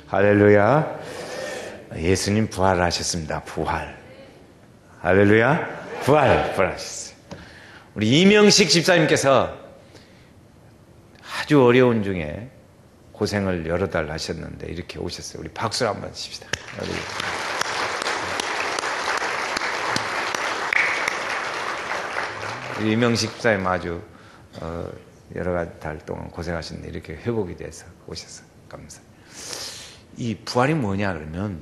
할렐루야. 예수님 부활하셨습니다. 부활. 할렐루야. 부활하셨어요. 우리 이명식 집사님께서 아주 어려운 중에 고생을 여러 달 하셨는데 이렇게 오셨어요. 우리 박수 한번 칩시다. 우리 이명식 집사님 아주 여러 달 동안 고생하셨는데 이렇게 회복이 돼서 오셨어요. 감사합니다. 이 부활이 뭐냐 그러면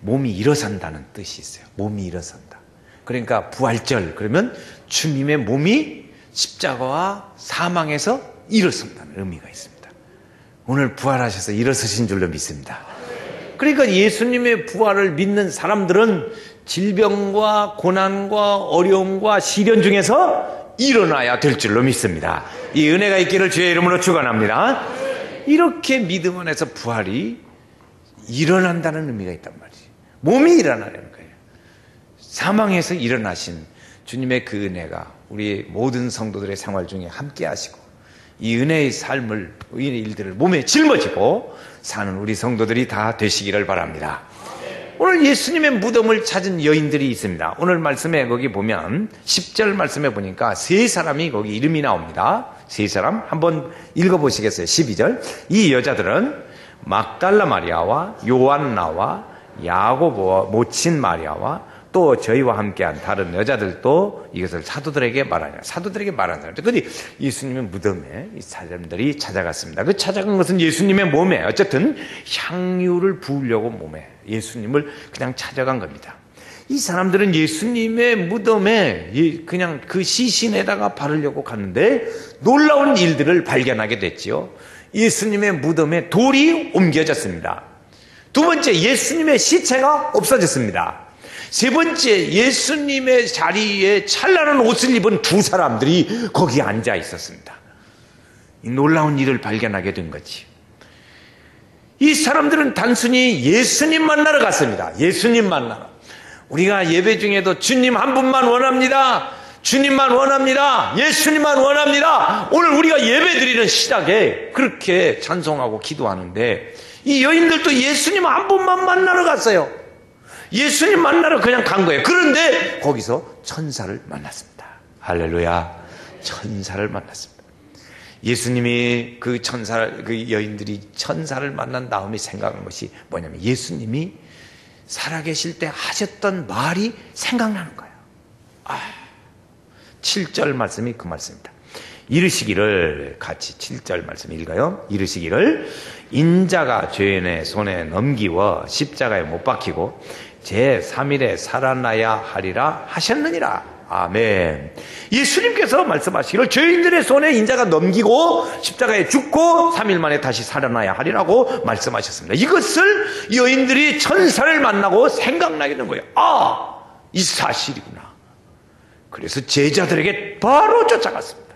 몸이 일어선다는 뜻이 있어요. 몸이 일어선다. 그러니까 부활절 그러면 주님의 몸이 십자가와 사망에서 일어선다는 의미가 있습니다. 오늘 부활하셔서 일어서신 줄로 믿습니다. 그러니까 예수님의 부활을 믿는 사람들은 질병과 고난과 어려움과 시련 중에서 일어나야 될 줄로 믿습니다. 이 은혜가 있기를 주의 이름으로 축원합니다. 이렇게 믿음 안에서 부활이 일어난다는 의미가 있단 말이에요. 몸이 일어나는 거예요. 사망에서 일어나신 주님의 그 은혜가 우리 모든 성도들의 생활 중에 함께 하시고 이 은혜의 삶을, 의의 일들을 몸에 짊어지고 사는 우리 성도들이 다 되시기를 바랍니다. 오늘 예수님의 무덤을 찾은 여인들이 있습니다. 오늘 말씀에 거기 보면 10절 말씀에 보니까 세 사람이 거기 이름이 나옵니다. 세 사람 한번 읽어보시겠어요? 12절. 이 여자들은 막달라 마리아와 요한나와 야고보와 모친 마리아와 또 저희와 함께한 다른 여자들도 이것을 사도들에게 말하냐. 사도들에게 말하는 사람들. 근데 예수님의 무덤에 이 사람들이 찾아갔습니다. 그 찾아간 것은 예수님의 몸에 어쨌든 향유를 부으려고 몸에 예수님을 그냥 찾아간 겁니다. 이 사람들은 예수님의 무덤에 그냥 그 시신에다가 바르려고 갔는데 놀라운 일들을 발견하게 됐지요. 예수님의 무덤에 돌이 옮겨졌습니다. 두 번째, 예수님의 시체가 없어졌습니다. 세 번째, 예수님의 자리에 찬란한 옷을 입은 두 사람들이 거기에 앉아 있었습니다. 이 놀라운 일을 발견하게 된 거지. 이 사람들은 단순히 예수님 만나러 갔습니다. 예수님 만나러. 우리가 예배 중에도 주님 한 분만 원합니다. 주님만 원합니다. 예수님만 원합니다. 오늘 우리가 예배 드리는 시작에 그렇게 찬송하고 기도하는데 이 여인들도 예수님 한 분만 만나러 갔어요. 예수님 만나러 그냥 간 거예요. 그런데 거기서 천사를 만났습니다. 할렐루야. 천사를 만났습니다. 예수님이 그 여인들이 천사를 만난 다음에 생각한 것이 뭐냐면 예수님이 살아계실 때 하셨던 말이 생각나는 거예요. 7절 말씀이 그 말씀입니다. 이르시기를, 같이 7절 말씀 읽어요. 이르시기를, 인자가 죄인의 손에 넘기워 십자가에 못 박히고 제3일에 살아나야 하리라 하셨느니라. 아멘. 예수님께서 말씀하시기를 죄인들의 손에 인자가 넘기고 십자가에 죽고 3일 만에 다시 살아나야 하리라고 말씀하셨습니다. 이것을 여인들이 천사를 만나고 생각나게 된 거예요. 이 사실이구나. 그래서 제자들에게 바로 쫓아갔습니다.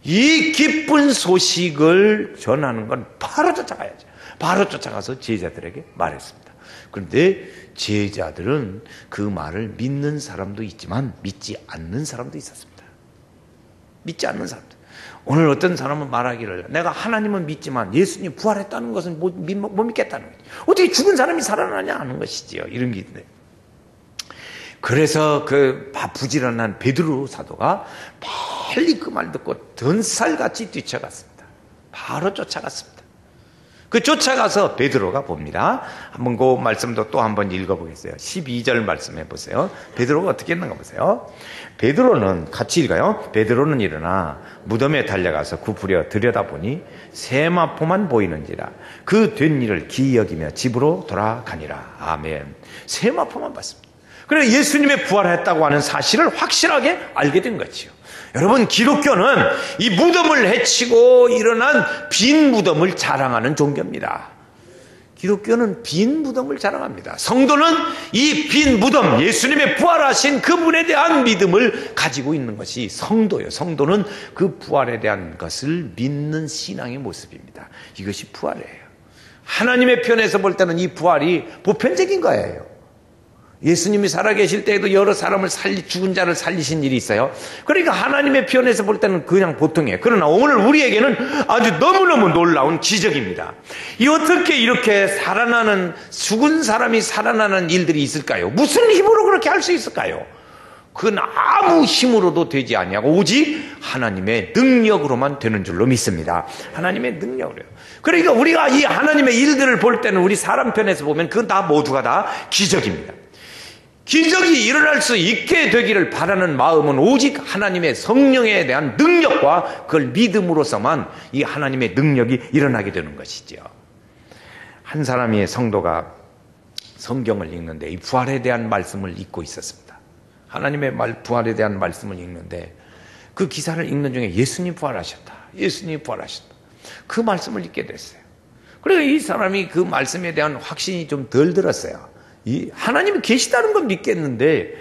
이 기쁜 소식을 전하는 건 바로 쫓아가야죠. 바로 쫓아가서 제자들에게 말했습니다. 그런데 제자들은 그 말을 믿는 사람도 있지만 믿지 않는 사람도 있었습니다. 믿지 않는 사람들. 오늘 어떤 사람은 말하기를 내가 하나님은 믿지만 예수님 부활했다는 것은 못 믿겠다는 거죠. 어떻게 죽은 사람이 살아나냐 하는 것이지요. 이런 게 있는데. 그래서 그 부지런한 베드로 사도가 빨리 그 말 듣고 던살같이 뛰쳐갔습니다. 바로 쫓아갔습니다. 그 쫓아가서 베드로가 봅니다. 한번 그 말씀도 또 한번 읽어보겠어요. 12절 말씀해 보세요. 베드로가 어떻게 했는가 보세요. 베드로는 같이 읽어요. 베드로는 일어나 무덤에 달려가서 굽으려 들여다보니 세마포만 보이는지라 그 된 일을 기이 여기며 집으로 돌아가니라. 아멘. 세마포만 봤습니다. 그래 예수님의 부활했다고 하는 사실을 확실하게 알게 된 거지요. 여러분, 기독교는 이 무덤을 헤치고 일어난 빈 무덤을 자랑하는 종교입니다. 기독교는 빈 무덤을 자랑합니다. 성도는 이 빈 무덤, 예수님의 부활하신 그분에 대한 믿음을 가지고 있는 것이 성도예요. 성도는 그 부활에 대한 것을 믿는 신앙의 모습입니다. 이것이 부활이에요. 하나님의 편에서 볼 때는 이 부활이 보편적인 거예요. 예수님이 살아계실 때에도 여러 사람을 죽은 자를 살리신 일이 있어요. 그러니까 하나님의 편에서 볼 때는 그냥 보통이에요. 그러나 오늘 우리에게는 아주 너무너무 놀라운 기적입니다. 어떻게 이렇게 죽은 사람이 살아나는 일들이 있을까요? 무슨 힘으로 그렇게 할 수 있을까요? 그건 아무 힘으로도 되지 아니하고 오직 하나님의 능력으로만 되는 줄로 믿습니다. 하나님의 능력으로요. 그러니까 우리가 이 하나님의 일들을 볼 때는 우리 사람 편에서 보면 그건 다 모두가 다 기적입니다. 기적이 일어날 수 있게 되기를 바라는 마음은 오직 하나님의 성령에 대한 능력과 그걸 믿음으로서만 이 하나님의 능력이 일어나게 되는 것이죠. 한 사람의 성도가 성경을 읽는데 이 부활에 대한 말씀을 읽고 있었습니다. 하나님의 부활에 대한 말씀을 읽는데 그 기사를 읽는 중에 예수님 부활하셨다. 예수님 부활하셨다. 그 말씀을 읽게 됐어요. 그래서 이 사람이 그 말씀에 대한 확신이 좀 덜 들었어요. 하나님이 계시다는 건 믿겠는데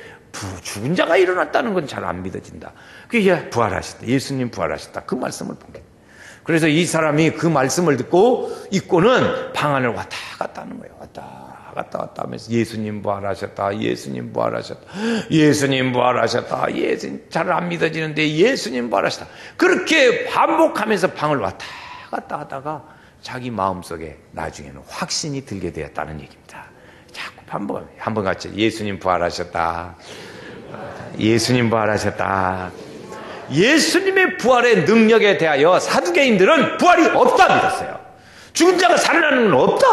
죽은 자가 일어났다는 건 잘 안 믿어진다. 그게 부활하셨다. 예수님 부활하셨다. 그 말씀을 본 거예요. 그래서 이 사람이 그 말씀을 듣고 입고는 방 안을 왔다 갔다 하는 거예요. 왔다 갔다 하면서 예수님 부활하셨다. 예수님 부활하셨다. 예수님 부활하셨다. 예수님 잘 안 믿어지는데 예수님 부활하셨다. 그렇게 반복하면서 방을 왔다 갔다 하다가 자기 마음속에 나중에는 확신이 들게 되었다는 얘기입니다. 자꾸 반복하면 한번 같이 예수님 부활하셨다. 예수님 부활하셨다. 예수님의 부활의 능력에 대하여 사두개인들은 부활이 없다 믿었어요. 죽은 자가 살아나는 건 없다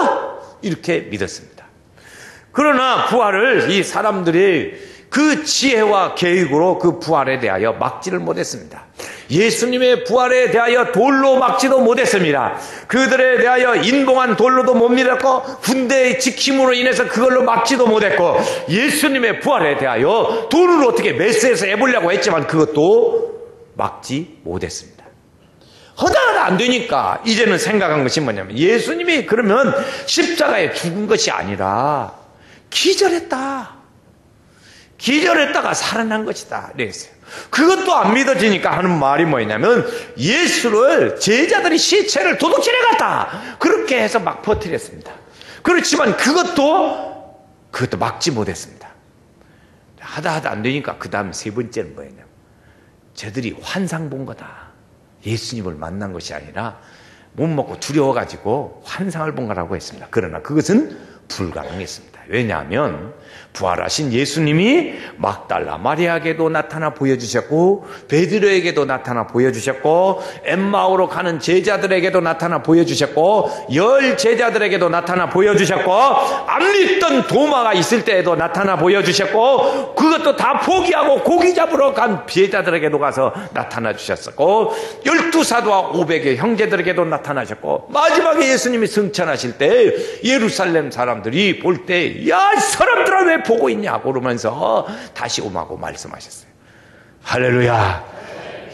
이렇게 믿었습니다. 그러나 부활을 이 사람들이 그 지혜와 계획으로 그 부활에 대하여 막지를 못했습니다. 예수님의 부활에 대하여 돌로 막지도 못했습니다. 그들에 대하여 인봉한 돌로도 못 믿었고 군대의 지킴으로 인해서 그걸로 막지도 못했고 예수님의 부활에 대하여 돌을 어떻게 메스에서 해보려고 했지만 그것도 막지 못했습니다. 하다가 안 되니까 이제는 생각한 것이 뭐냐면 예수님이 그러면 십자가에 죽은 것이 아니라 기절했다가 살아난 것이다 그랬어요. 그것도 안 믿어지니까 하는 말이 뭐냐면 예수를 제자들이 시체를 도둑질해 갔다 그렇게 해서 막 퍼뜨렸습니다. 그렇지만 그것도 막지 못했습니다. 하다 안 되니까 그 다음 세 번째는 뭐였냐면 쟤들이 환상 본 거다. 예수님을 만난 것이 아니라 못 먹고 두려워가지고 환상을 본 거라고 했습니다. 그러나 그것은 불가능했습니다. 왜냐하면 부활하신 예수님이 막달라 마리아에게도 나타나 보여주셨고 베드로에게도 나타나 보여주셨고 엠마오로 가는 제자들에게도 나타나 보여주셨고 10 제자들에게도 나타나 보여주셨고 안 믿던 도마가 있을 때에도 나타나 보여주셨고 그것도 다 포기하고 고기 잡으러 간 제자들에게도 가서 나타나 주셨었고 12사도와 500의 형제들에게도 나타나셨고 마지막에 예수님이 승천하실 때 예루살렘 사람들이 볼 때 야 사람들아 왜 보고 있냐고 그러면서 다시 오마고 말씀하셨어요. 할렐루야.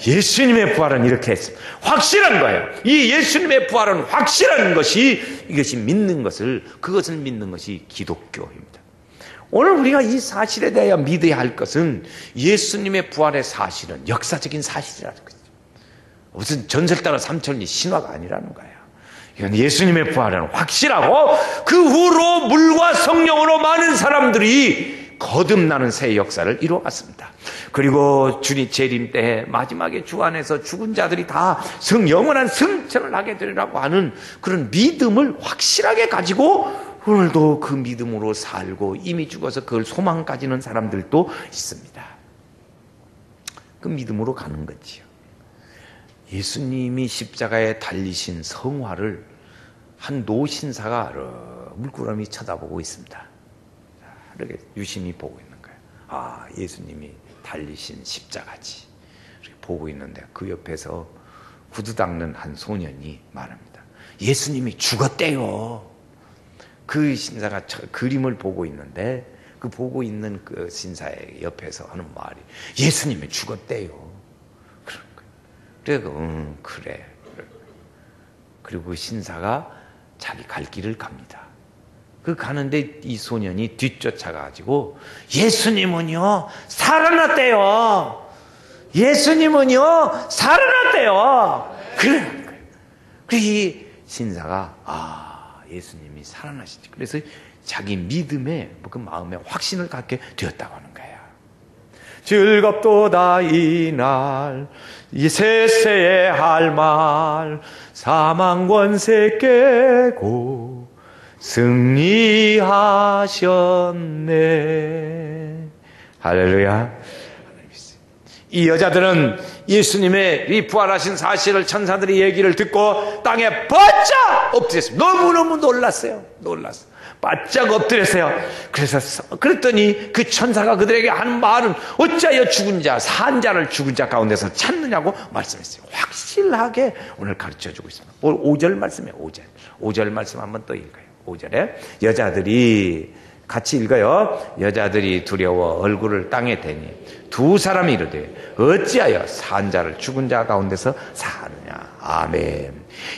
예수님의 부활은 이렇게 했습니다. 확실한 거예요. 이 예수님의 부활은 확실한 것이 이것이 믿는 것을 그것을 믿는 것이 기독교입니다. 오늘 우리가 이 사실에 대하여 믿어야 할 것은 예수님의 부활의 사실은 역사적인 사실이라는 거죠. 무슨 전설 따라 삼천리 신화가 아니라는 거예요. 이건 예수님의 부활은 확실하고 그 후로 물과 성령으로 많은 사람들이 거듭나는 새 역사를 이루어갔습니다. 그리고 주님 재림 때 마지막에 주 안에서 죽은 자들이 다 영원한 승천을 하게 되리라고 하는 그런 믿음을 확실하게 가지고 오늘도 그 믿음으로 살고 이미 죽어서 그걸 소망 가지는 사람들도 있습니다. 그 믿음으로 가는 거지요. 예수님이 십자가에 달리신 성화를 한 노신사가 물끄러미 쳐다보고 있습니다. 이렇게 유심히 보고 있는 거예요. 아, 예수님이 달리신 십자가지. 이렇게 보고 있는데 그 옆에서 구두 닦는 한 소년이 말합니다. 예수님이 죽었대요. 그 신사가 그림을 보고 있는데 그 보고 있는 그 신사의 옆에서 하는 말이 예수님이 죽었대요. 그래, 그래. 그리고 그 신사가 자기 갈 길을 갑니다. 그 가는데 이 소년이 뒤쫓아가지고 예수님은요 살아났대요. 예수님은요 살아났대요. 그래. 이 신사가 예수님이 살아나시지. 그래서 자기 믿음에 그 마음에 확신을 갖게 되었다고 하는 거예요. 즐겁도다 이날 이 세세의 할 말 사망 권세 깨고 승리하셨네. 할렐루야. 이 여자들은 예수님의 이 부활하신 사실을 천사들이 얘기를 듣고 땅에 바짝 엎드렸습니다. 너무너무 놀랐어요. 바짝 엎드렸어요. 그랬더니 그 천사가 그들에게 하는 말은 어찌하여 죽은 자, 산 자를 죽은 자 가운데서 찾느냐고 말씀했어요. 확실하게 오늘 가르쳐주고 있습니다. 5절 말씀이에요. 5절 말씀 한번 또 읽어요. 5절에 여자들이 같이 읽어요. 여자들이 두려워 얼굴을 땅에 대니 두 사람이 이르되 어찌하여 산 자를 죽은 자 가운데서 사느냐. 아멘.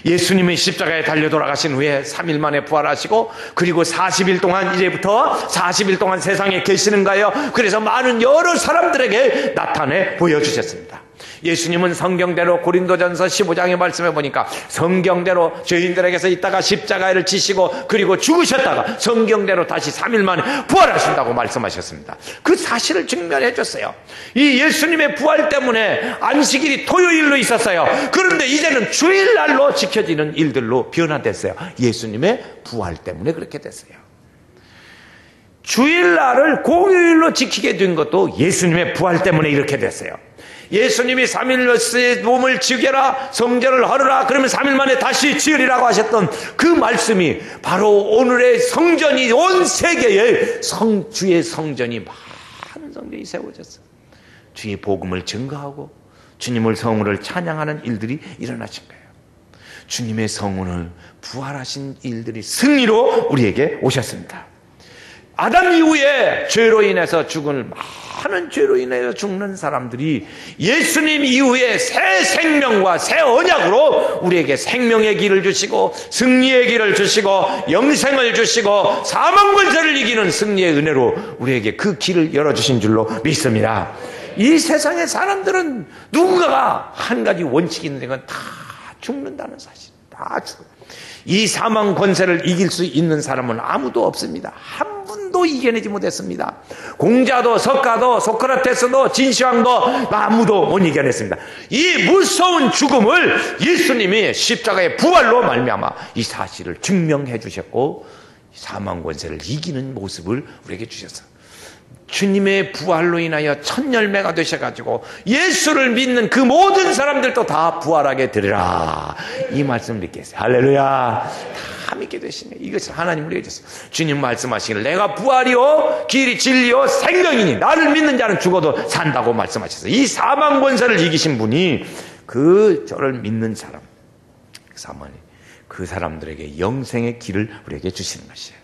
예수님이 십자가에 달려 돌아가신 후에 3일 만에 부활하시고 그리고 40일 동안 이제부터 40일 동안 세상에 계시는 거예요. 그래서 많은 여러 사람들에게 나타내 보여주셨습니다. 예수님은 성경대로 고린도전서 15장에 말씀해 보니까 성경대로 죄인들에게서 있다가 십자가를 지시고 그리고 죽으셨다가 성경대로 다시 3일 만에 부활하신다고 말씀하셨습니다. 그 사실을 증명해 줬어요. 이 예수님의 부활 때문에 안식일이 토요일로 있었어요. 그런데 이제는 주일날로 지켜지는 일들로 변화됐어요. 예수님의 부활 때문에 그렇게 됐어요. 주일날을 공휴일로 지키게 된 것도 예수님의 부활 때문에 이렇게 됐어요. 예수님이 3일로서의 몸을 지으라 성전을 헐으라 그러면 3일 만에 다시 지으리라고 하셨던 그 말씀이 바로 오늘의 성전이 온 세계에 주의 성전이 많은 성전이 세워졌어요. 주의 복음을 증거하고 주님을 성우를 찬양하는 일들이 일어나신 거예요. 주님의 성우는 부활하신 일들이 승리로 우리에게 오셨습니다. 아담 이후에 죄로 인해서 많은 죄로 인해서 죽는 사람들이 예수님 이후에 새 생명과 새 언약으로 우리에게 생명의 길을 주시고 승리의 길을 주시고 영생을 주시고 사망 권세를 이기는 승리의 은혜로 우리에게 그 길을 열어주신 줄로 믿습니다. 이 세상의 사람들은 누군가가 한 가지 원칙이 있는데 그건 다 죽는다는 사실. 다 죽어요. 이 사망 권세를 이길 수 있는 사람은 아무도 없습니다. 한 분도 이겨내지 못했습니다. 공자도 석가도 소크라테스도 진시황도 아무도 못 이겨냈습니다. 이 무서운 죽음을 예수님이 십자가의 부활로 말미암아 이 사실을 증명해 주셨고 사망 권세를 이기는 모습을 우리에게 주셨어요. 주님의 부활로 인하여 첫 열매가 되셔가지고 예수를 믿는 그 모든 사람들도 다 부활하게 되리라. 이 말씀을 믿겠어요. 할렐루야. 다 믿게 되시네. 이것을 하나님 우리에게 주셨어요. 주님 말씀하시길 내가 부활이요 길이 진리요 생명이니 나를 믿는 자는 죽어도 산다고 말씀하셨어요. 이 사망 권세를 이기신 분이 저를 믿는 사람, 그 사람들에게 영생의 길을 우리에게 주시는 것이에요.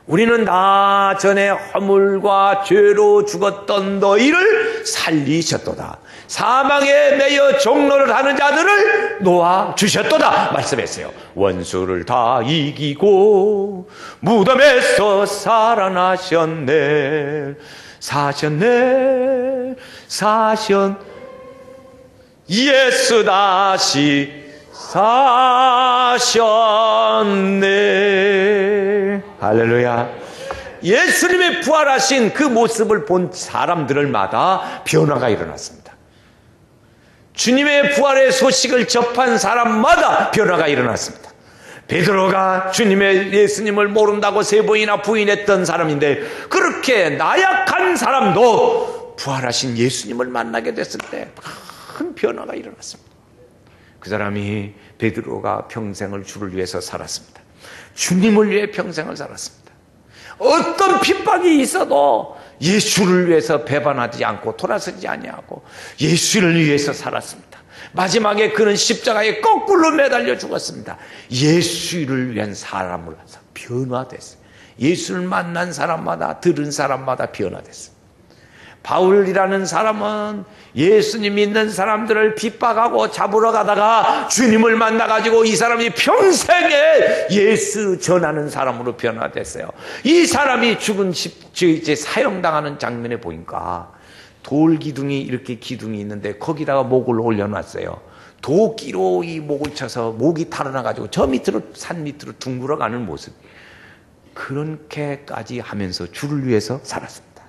우리는 나 전에 허물과 죄로 죽었던 너희를 살리셨도다. 사망에 매여 종로를 하는 자들을 놓아 주셨도다 말씀했어요. 원수를 다 이기고 무덤에서 살아나셨네. 예수 다시 사셨네. 할렐루야. 예수님의 부활하신 그 모습을 본 사람들마다 변화가 일어났습니다. 주님의 부활의 소식을 접한 사람마다 변화가 일어났습니다. 베드로가 예수님을 모른다고 3번이나 부인했던 사람인데 그렇게 나약한 사람도 부활하신 예수님을 만나게 됐을 때 큰 변화가 일어났습니다. 그 사람이 베드로가 평생을 주를 위해서 살았습니다. 주님을 위해 평생을 살았습니다. 어떤 핍박이 있어도 예수를 위해서 배반하지 않고 돌아서지 아니하고 예수를 위해서 살았습니다. 마지막에 그는 십자가에 거꾸로 매달려 죽었습니다. 예수를 위한 사람으로 변화됐어요. 예수를 만난 사람마다 들은 사람마다 변화됐어요. 바울이라는 사람은 예수님 믿는 사람들을 핍박하고 잡으러 가다가 주님을 만나가지고 이 사람이 평생에 예수 전하는 사람으로 변화됐어요. 이 사람이 이제 사형당하는 장면에 보니까 돌 기둥이 이렇게 기둥이 있는데 거기다가 목을 올려놨어요. 도끼로 이 목을 쳐서 목이 탈어나가지고 저 밑으로, 산 밑으로 둥글어가는 모습. 그렇게까지 하면서 주를 위해서 살았습니다.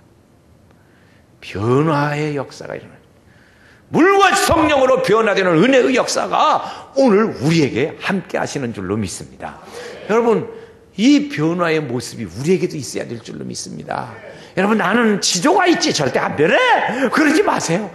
변화의 역사가 일어나요. 물과 성령으로 변화되는 은혜의 역사가 오늘 우리에게 함께 하시는 줄로 믿습니다. 여러분, 이 변화의 모습이 우리에게도 있어야 될 줄로 믿습니다. 여러분, 나는 지조가 있지 절대 안 변해, 그러지 마세요.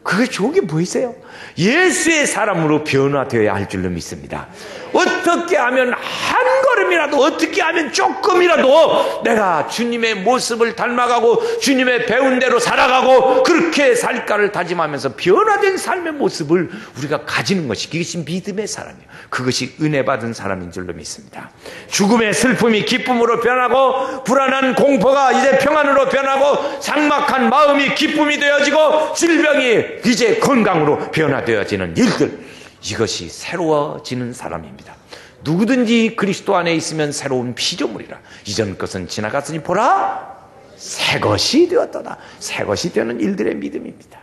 그게 좋은 게 보이세요? 예수의 사람으로 변화되어야 할 줄로 믿습니다. 어떻게 하면 한 걸음이라도, 어떻게 하면 조금이라도 내가 주님의 모습을 닮아가고 주님의 배운 대로 살아가고 그렇게 살까를 다짐하면서 변화된 삶의 모습을 우리가 가지는 것이, 그것이 믿음의 사람이에요. 그것이 은혜 받은 사람인 줄로 믿습니다. 죽음의 슬픔이 기쁨으로 변하고 불안한 공포가 이제 평안으로 변하고 삭막한 마음이 기쁨이 되어지고 질병이 이제 건강으로 변화되어지는 일들, 이것이 새로워지는 사람입니다. 누구든지 그리스도 안에 있으면 새로운 피조물이라. 이전 것은 지나갔으니 보라, 새 것이 되었도다. 새 것이 되는 일들의 믿음입니다.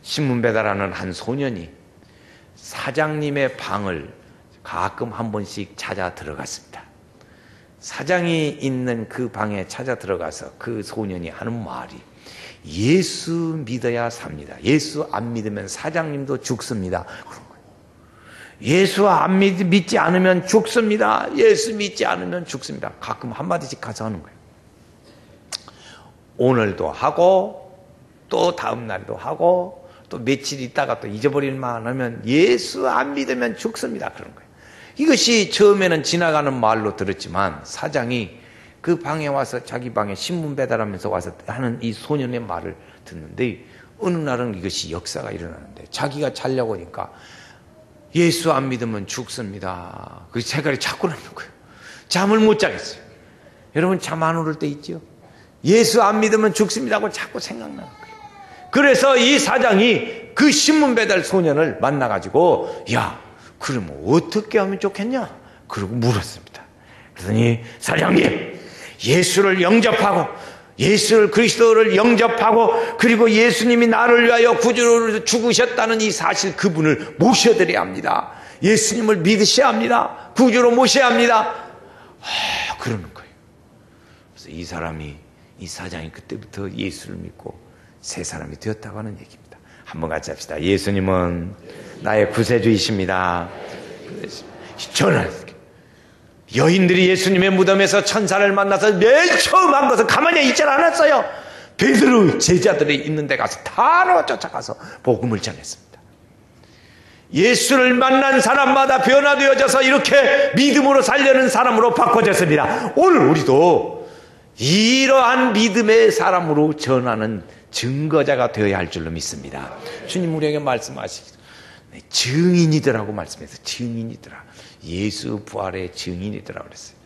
신문 배달하는 한 소년이 사장님의 방을 가끔 한 번씩 찾아 들어갔습니다. 사장이 있는 그 방에 찾아 들어가서 그 소년이 하는 말이, 예수 믿어야 삽니다. 예수 안 믿으면 사장님도 죽습니다. 그런 거예요. 예수 안 믿지 않으면 죽습니다. 예수 믿지 않으면 죽습니다. 가끔 한마디씩 가서 하는 거예요. 오늘도 하고 또 다음 날도 하고 또 며칠 있다가 또 잊어버릴만 하면 예수 안 믿으면 죽습니다. 그런 거예요. 이것이 처음에는 지나가는 말로 들었지만 사장이 그 방에 와서 자기 방에 신문 배달하면서 와서 하는 이 소년의 말을 듣는데, 어느 날은 이것이 역사가 일어나는데, 자기가 자려고 하니까 예수 안 믿으면 죽습니다. 그 생각이 자꾸 나는 거예요. 잠을 못 자겠어요. 여러분, 잠 안 오를 때 있죠? 예수 안 믿으면 죽습니다 하고 자꾸 생각나는 거예요. 그래서 이 사장이 그 신문 배달 소년을 만나가지고, 야, 그러면 어떻게 하면 좋겠냐? 그러고 물었습니다. 그러더니, 사장님, 예수를 영접하고, 예수를, 그리스도를 영접하고, 그리고 예수님이 나를 위하여 구주로 죽으셨다는 이 사실, 그분을 모셔드려야 합니다. 예수님을 믿으셔야 합니다. 구주로 모셔야 합니다. 그러는 거예요. 그래서 이 사장이 그때부터 예수를 믿고 새 사람이 되었다고 하는 얘기입니다. 한번 같이 합시다. 예수님은 나의 구세주이십니다. 저는 여인들이 예수님의 무덤에서 천사를 만나서 맨 처음 한 것은 가만히 있지 않았어요. 베드로 제자들이 있는 데 가서 다 쫓아가서 복음을 전했습니다. 예수를 만난 사람마다 변화되어져서 이렇게 믿음으로 살려는 사람으로 바꿔졌습니다. 오늘 우리도 이러한 믿음의 사람으로 전하는 증거자가 되어야 할 줄로 믿습니다. 주님 우리에게 말씀하시기를 증인이더라고 말씀해서, 증인이더라. 예수 부활의 증인이더라 그랬어요.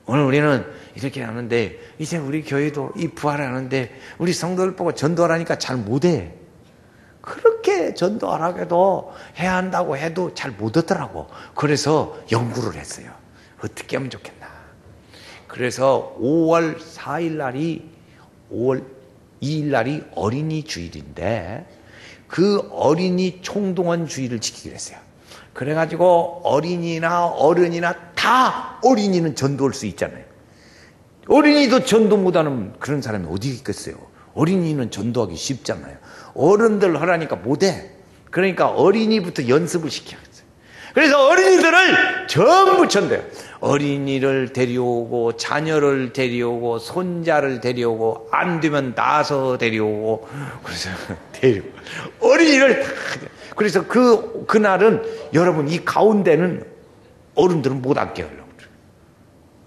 오늘 우리는 이렇게 하는데, 이제 우리 교회도 이 부활을 하는데 우리 성도들 보고 전도하라니까 잘 못해. 그렇게 전도하라고 해도, 해야 한다고 해도 잘 못하더라고. 그래서 연구를 했어요. 어떻게 하면 좋겠나. 그래서 5월 4일 날이 5월 2일 날이 어린이 주일인데, 그 어린이 총동원 주일을 지키기로 했어요. 그래가지고 어린이나 어른이나 다, 어린이는 전도할 수 있잖아요. 어린이도 전도 못하는 그런 사람이 어디 있겠어요. 어린이는 전도하기 쉽잖아요. 어른들 하라니까 못해. 그러니까 어린이부터 연습을 시켜야겠어요. 그래서 어린이들을 전부 전도해요. 어린이를 데려오고, 자녀를 데려오고, 손자를 데려오고, 안 되면 나서 데려오고, 그래서 데려오고, 어린이를 다. 그래서 그날은 여러분, 이 가운데는 어른들은 못 앉게 하려고 그래요.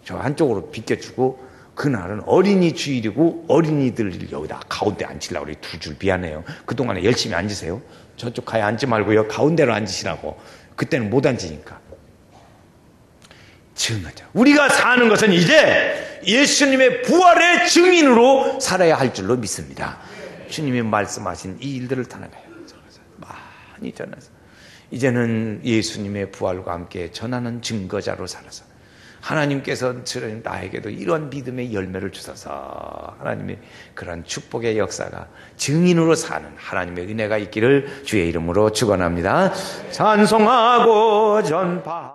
저 한쪽으로 비껴주고, 그날은 어린이 주일이고, 어린이들 여기다 가운데 앉히려고 그래요. 두 줄 미안해요. 그동안에 열심히 앉으세요. 저쪽 가에 앉지 말고요. 가운데로 앉으시라고. 그때는 못 앉으니까. 증거죠. 우리가 사는 것은 이제 예수님의 부활의 증인으로 살아야 할 줄로 믿습니다. 주님이 말씀하신 이 일들을 전해가요. 많이 전해서 이제는 예수님의 부활과 함께 전하는 증거자로 살아서 하나님께서 나에게도 이런 믿음의 열매를 주셔서 하나님의 그런 축복의 역사가 증인으로 사는 하나님의 은혜가 있기를 주의 이름으로 축원합니다. 찬송하고 전파